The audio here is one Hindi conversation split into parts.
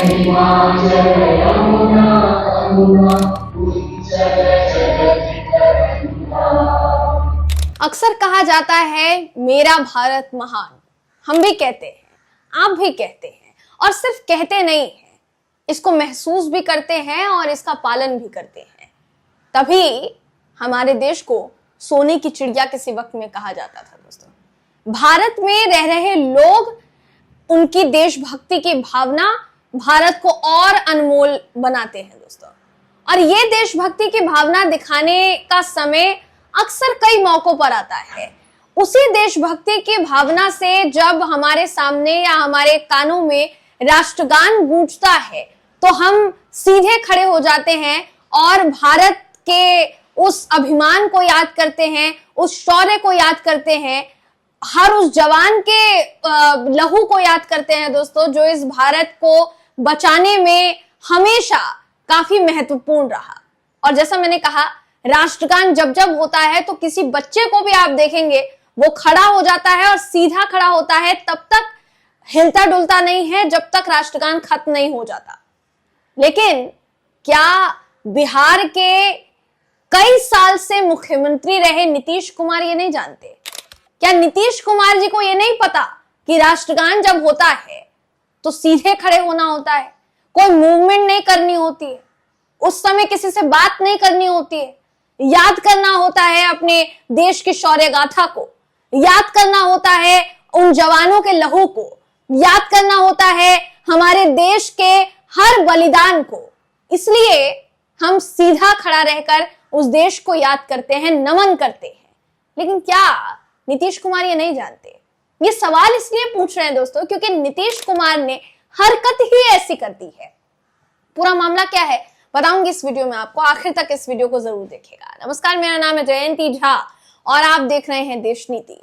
हिमाचल यमुना करुणा उज्जल जगति तरंगा। अक्सर कहा जाता है मेरा भारत महान। हम भी कहते हैं, आप भी कहते हैं, और सिर्फ कहते नहीं हैं, इसको महसूस भी करते हैं और इसका पालन भी करते हैं। तभी हमारे देश को सोने की चिड़िया किसी वक्त में कहा जाता था दोस्तों। भारत में रह रहे लोग, उनकी देशभक्ति की भावना भारत को और अनमोल बनाते हैं दोस्तों। और ये देशभक्ति की भावना दिखाने का समय अक्सर कई मौकों पर आता है। उसी देशभक्ति की भावना से जब हमारे सामने या हमारे कानों में राष्ट्रगान गूंजता है तो हम सीधे खड़े हो जाते हैं और भारत के उस अभिमान को याद करते हैं, उस शौर्य को याद करते हैं, हर उस जवान के लहू को याद करते हैं दोस्तों, जो इस भारत को बचाने में हमेशा काफी महत्वपूर्ण रहा। और जैसा मैंने कहा, राष्ट्रगान जब जब होता है तो किसी बच्चे को भी आप देखेंगे वो खड़ा हो जाता है और सीधा खड़ा होता है, तब तक हिलता डुलता नहीं है जब तक राष्ट्रगान खत्म नहीं हो जाता। लेकिन क्या बिहार के कई साल से मुख्यमंत्री रहे नीतीश कुमार ये नहीं जानते? क्या नीतीश कुमार जी को ये नहीं पता कि राष्ट्रगान जब होता है तो सीधे खड़े होना होता है, कोई मूवमेंट नहीं करनी होती है, उस समय किसी से बात नहीं करनी होती है, याद करना होता है अपने देश की शौर्य गाथा को, याद करना होता है उन जवानों के लहू को, याद करना होता है हमारे देश के हर बलिदान को। इसलिए हम सीधा खड़ा रहकर उस देश को याद करते हैं, नमन करते हैं। लेकिन क्या नीतीश कुमार ये नहीं जानते? ये सवाल इसलिए पूछ रहे हैं दोस्तों क्योंकि नीतीश कुमार ने हरकत ही ऐसी कर दी है। पूरा मामला क्या है बताऊंगी इस वीडियो में आपको, आखिर तक इस वीडियो को जरूर देखिएगा। नमस्कार, मेरा नाम है जयंती झा और आप देख रहे हैं देश नीति।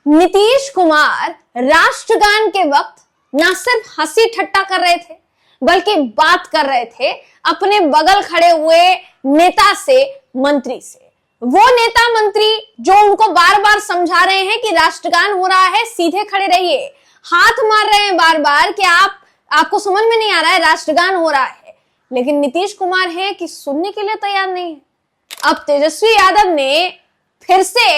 नीतीश कुमार राष्ट्रगान के वक्त ना सिर्फ हंसी ठट्टा कर रहे थे बल्कि बात कर रहे थे अपने बगल खड़े हुए नेता से, मंत्री से। वो नेता मंत्री जो उनको बार बार समझा रहे हैं कि राष्ट्रगान हो रहा है, सीधे खड़े रहिए, हाथ मार रहे हैं बार बार कि आपको समझ में नहीं आ रहा है राष्ट्रगान हो रहा है, लेकिन नीतीश कुमार है कि सुनने के लिए तैयार नहीं है। अब तेजस्वी यादव ने फिर से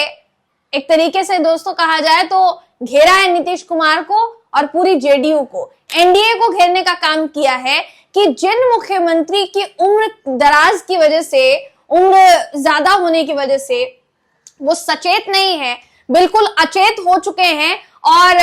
एक तरीके से दोस्तों कहा जाए तो घेरा है नीतीश कुमार को और पूरी जेडीयू को, एनडीए को घेरने का काम किया है कि जिन मुख्यमंत्री की उम्र दराज की वजह से, उम्र ज्यादा होने की वजह से वो सचेत नहीं है, बिल्कुल अचेत हो चुके हैं और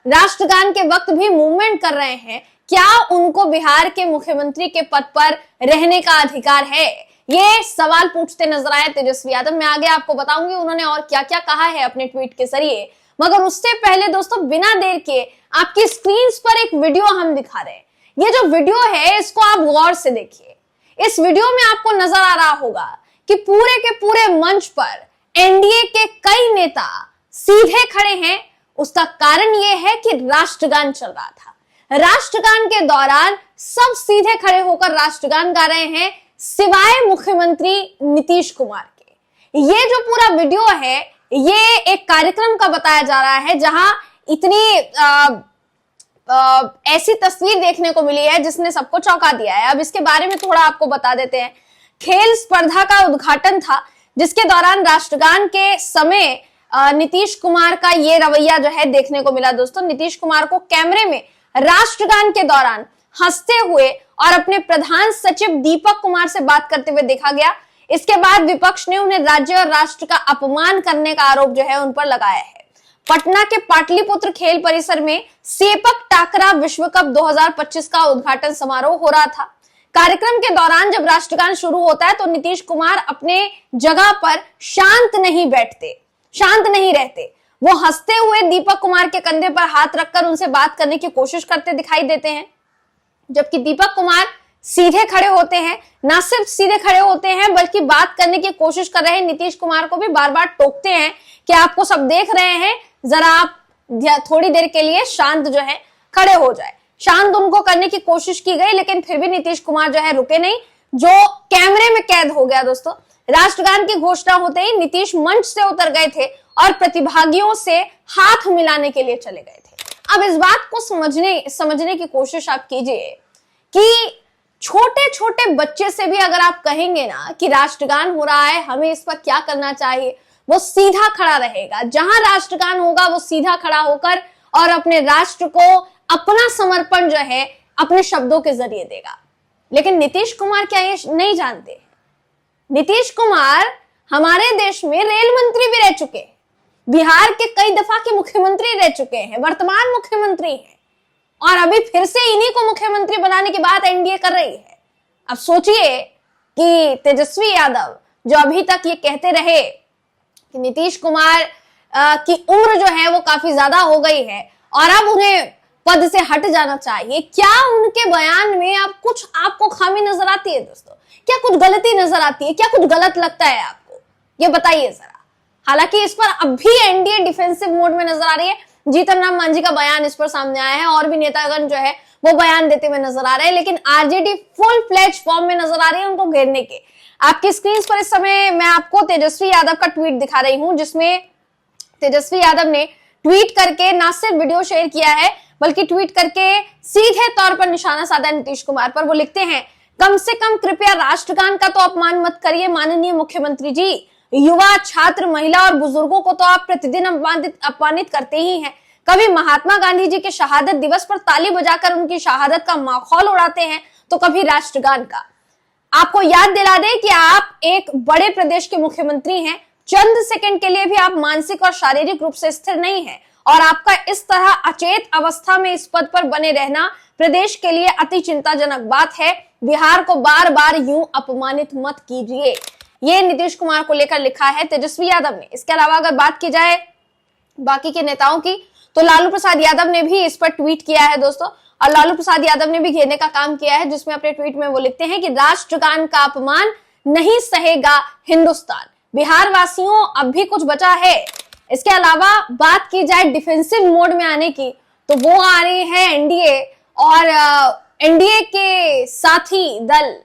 राष्ट्रगान के वक्त भी मूवमेंट कर रहे हैं, क्या उनको बिहार के मुख्यमंत्री के पद पर रहने का अधिकार है? ये सवाल पूछते नजर आए तेजस्वी यादव। मैं आगे आपको बताऊंगी उन्होंने और क्या क्या कहा है अपने ट्वीट के जरिए, मगर उससे पहले दोस्तों बिना देर के आपकी स्क्रीन पर एक वीडियो हम दिखा रहे हैं। ये जो वीडियो है इसको आप गौर से देखिए। इस वीडियो में आपको नजर आ रहा होगा कि पूरे के पूरे मंच पर एनडीए के कई नेता सीधे खड़े हैं। उसका कारण यह है कि राष्ट्रगान चल रहा था। राष्ट्रगान के दौरान सब सीधे खड़े होकर राष्ट्रगान गा रहे हैं सिवाय मुख्यमंत्री नीतीश कुमार के। ये जो पूरा वीडियो है ये एक कार्यक्रम का बताया जा रहा है जहां इतनी ऐसी तस्वीर देखने को मिली है जिसने सबको चौंका दिया है। अब इसके बारे में थोड़ा आपको बता देते हैं। खेल स्पर्धा का उद्घाटन था जिसके दौरान राष्ट्रगान के समय नीतीश कुमार का ये रवैया जो है देखने को मिला दोस्तों। नीतीश कुमार को कैमरे में राष्ट्रगान के दौरान हंसते हुए और अपने प्रधान सचिव दीपक कुमार से बात करते हुए देखा गया। इसके बाद विपक्ष ने उन्हें राज्य और राष्ट्र का अपमान करने का आरोप जो है उन पर लगाया है। पटना के पाटलिपुत्र खेल परिसर में सेपक टाकरा विश्व कप 2025 का उद्घाटन समारोह हो रहा था। कार्यक्रम के दौरान जब राष्ट्रगान शुरू होता है तो नीतीश कुमार अपने जगह पर शांत नहीं रहते। वो हंसते हुए दीपक कुमार के कंधे पर हाथ रखकर उनसे बात करने की कोशिश करते दिखाई देते हैं, जबकि दीपक कुमार सीधे खड़े होते हैं। ना सिर्फ सीधे खड़े होते हैं बल्कि बात करने की कोशिश कर रहे नीतीश कुमार को भी बार बार टोकते हैं कि आपको सब देख रहे हैं, जरा आप थोड़ी देर के लिए शांत जो है खड़े हो जाए। शांत उनको करने की कोशिश की गई लेकिन फिर भी नीतीश कुमार जो है रुके नहीं, जो कैमरे में कैद हो गया दोस्तों। राष्ट्रगान की घोषणा होते ही नीतीश मंच से उतर गए थे और प्रतिभागियों से हाथ मिलाने के लिए चले गए थे। अब इस बात को समझने की कोशिश आप कीजिए कि छोटे छोटे बच्चे से भी अगर आप कहेंगे ना कि राष्ट्रगान हो रहा है, हमें इस पर क्या करना चाहिए, वो सीधा खड़ा रहेगा। जहां राष्ट्रगान होगा वो सीधा खड़ा होकर और अपने राष्ट्र को अपना समर्पण जो है अपने शब्दों के जरिए देगा। लेकिन नीतीश कुमार क्या ये नहीं जानते? नीतीश कुमार हमारे देश में रेल मंत्री भी रह चुके हैं, बिहार के कई दफा के मुख्यमंत्री रह चुके हैं, वर्तमान मुख्यमंत्री हैं, और अभी फिर से इन्हीं को मुख्यमंत्री बनाने की बात एनडीए कर रही है। अब सोचिए कि तेजस्वी यादव जो अभी तक ये कहते रहे कि नीतीश कुमार की उम्र जो है वो काफी ज्यादा हो गई है और अब उन्हें पद से हट जाना चाहिए, क्या उनके बयान में अब कुछ आपको खामी नजर आती है दोस्तों? क्या कुछ गलती नजर आती है? क्या कुछ गलत लगता है आपको? ये बताइए जरा। हालांकि इस पर अब भी एनडीए डिफेंसिव मोड में नजर आ रही है। जीतन राम मांझी का बयान इस पर सामने आया है और भी नेतागण जो है वो बयान देते हुए नजर आ रहे हैं, लेकिन आरजेडी फुल फ्लेज फॉर्म में नजर आ रही है उनको घेरने के। आपकी स्क्रीन पर इस समय मैं आपको तेजस्वी यादव का ट्वीट दिखा रही हूं, जिसमें तेजस्वी यादव ने ट्वीट करके ना सिर्फ वीडियो शेयर किया है बल्कि ट्वीट करके सीधे तौर पर निशाना साधा नीतीश कुमार पर। वो लिखते हैं, कम से कम कृपया राष्ट्रगान का तो अपमान मत करिए माननीय मुख्यमंत्री जी। युवा, छात्र, महिला और बुजुर्गों को तो आप प्रतिदिन अपमानित करते ही हैं। कभी महात्मा गांधी जी के शहादत दिवस पर ताली बजाकर उनकी शहादत का माहौल उड़ाते हैं तो कभी राष्ट्रगान का। आपको याद दिला दें कि आप एक बड़े प्रदेश के मुख्यमंत्री हैं, चंद सेकंड के लिए भी आप मानसिक और शारीरिक रूप से स्थिर नहीं हैं और आपका इस तरह अचेत अवस्था में इस पद पर बने रहना प्रदेश के लिए अति चिंताजनक बात है। बिहार को बार बार यूं अपमानित मत कीजिए। ये नीतीश कुमार को लेकर लिखा है तेजस्वी यादव ने। इसके अलावा अगर बात की जाए बाकी के नेताओं की तो लालू प्रसाद यादव ने भी इस पर ट्वीट किया है दोस्तों, और लालू प्रसाद यादव ने भी घेरने का काम किया है, जिसमें अपने ट्वीट में वो लिखते हैं कि राष्ट्रगान का अपमान नहीं सहेगा हिंदुस्तान, बिहार वासियों अब भी कुछ बचा है। इसके अलावा बात की जाए डिफेंसिव मोड में आने की तो वो आ रही है एनडीए और एनडीए के साथी दल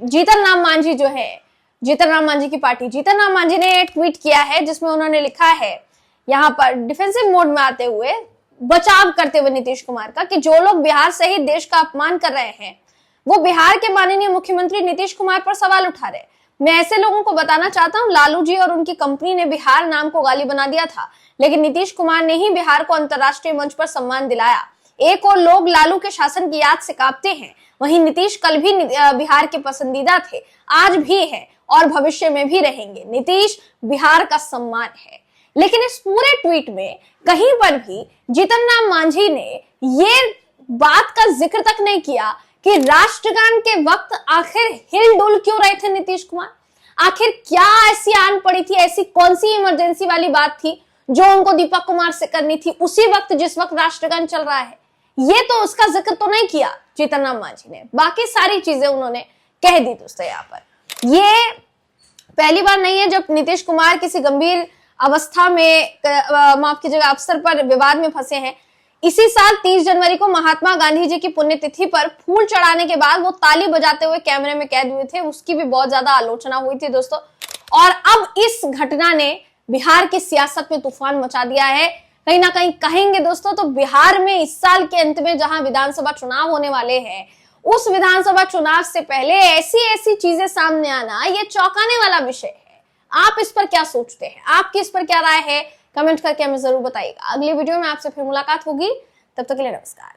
जीतन राम मांझी जो है, जीतन राम मांझी की पार्टी, जीतन राम मांझी ने ट्वीट किया है जिसमें उन्होंने लिखा है यहाँ पर डिफेंसिव मोड में आते हुए, बचाव करते हुए नीतीश कुमार का, कि जो लोग बिहार सहित देश का अपमान कर रहे हैं वो बिहार के माननीय मुख्यमंत्री नीतीश कुमार पर सवाल उठा रहे। मैं ऐसे लोगों को बताना चाहता हूं, लालू जी और उनकी कंपनी ने बिहार नाम को गाली बना दिया था, लेकिन नीतीश कुमार ने ही बिहार को अंतर्राष्ट्रीय मंच पर सम्मान दिलाया। एक और लोग लालू के शासन की याद से कांपते हैं, वहीं नीतीश कल भी बिहार के पसंदीदा थे, आज भी है और भविष्य में भी रहेंगे। नीतीश बिहार का सम्मान है। लेकिन इस पूरे ट्वीट में कहीं पर भी जीतन राम मांझी ने ये बात का जिक्र तक नहीं किया कि राष्ट्रगान के वक्त आखिर हिलडुल क्यों रहे थे नीतीश कुमार। आखिर क्या ऐसी आन पड़ी थी, ऐसी कौन सी इमरजेंसी वाली बात थी जो उनको दीपक कुमार से करनी थी उसी वक्त जिस वक्त राष्ट्रगान चल रहा है। ये तो उसका जिक्र तो नहीं किया जीतन राम मांझी ने, बाकी सारी चीजें उन्होंने कह दी दोस्तों। यहाँ पर ये पहली बार नहीं है जब नीतीश कुमार किसी गंभीर अवस्था में, माफ कीजिएगा, अवसर पर विवाद में फंसे हैं। इसी साल 30 जनवरी को महात्मा गांधी जी की पुण्यतिथि पर फूल चढ़ाने के बाद वो ताली बजाते हुए कैमरे में कैद हुए थे, उसकी भी बहुत ज्यादा आलोचना हुई थी दोस्तों। और अब इस घटना ने बिहार की सियासत में तूफान मचा दिया है। कहीं ना कहीं कहेंगे दोस्तों तो बिहार में इस साल के अंत में जहां विधानसभा चुनाव होने वाले हैं, उस विधानसभा चुनाव से पहले ऐसी ऐसी चीजें सामने आना ये चौंकाने वाला विषय है। आप इस पर क्या सोचते हैं? आपकी इस पर क्या राय है? कमेंट करके हमें जरूर बताइएगा। अगली वीडियो में आपसे फिर मुलाकात होगी, तब तक के लिए नमस्कार।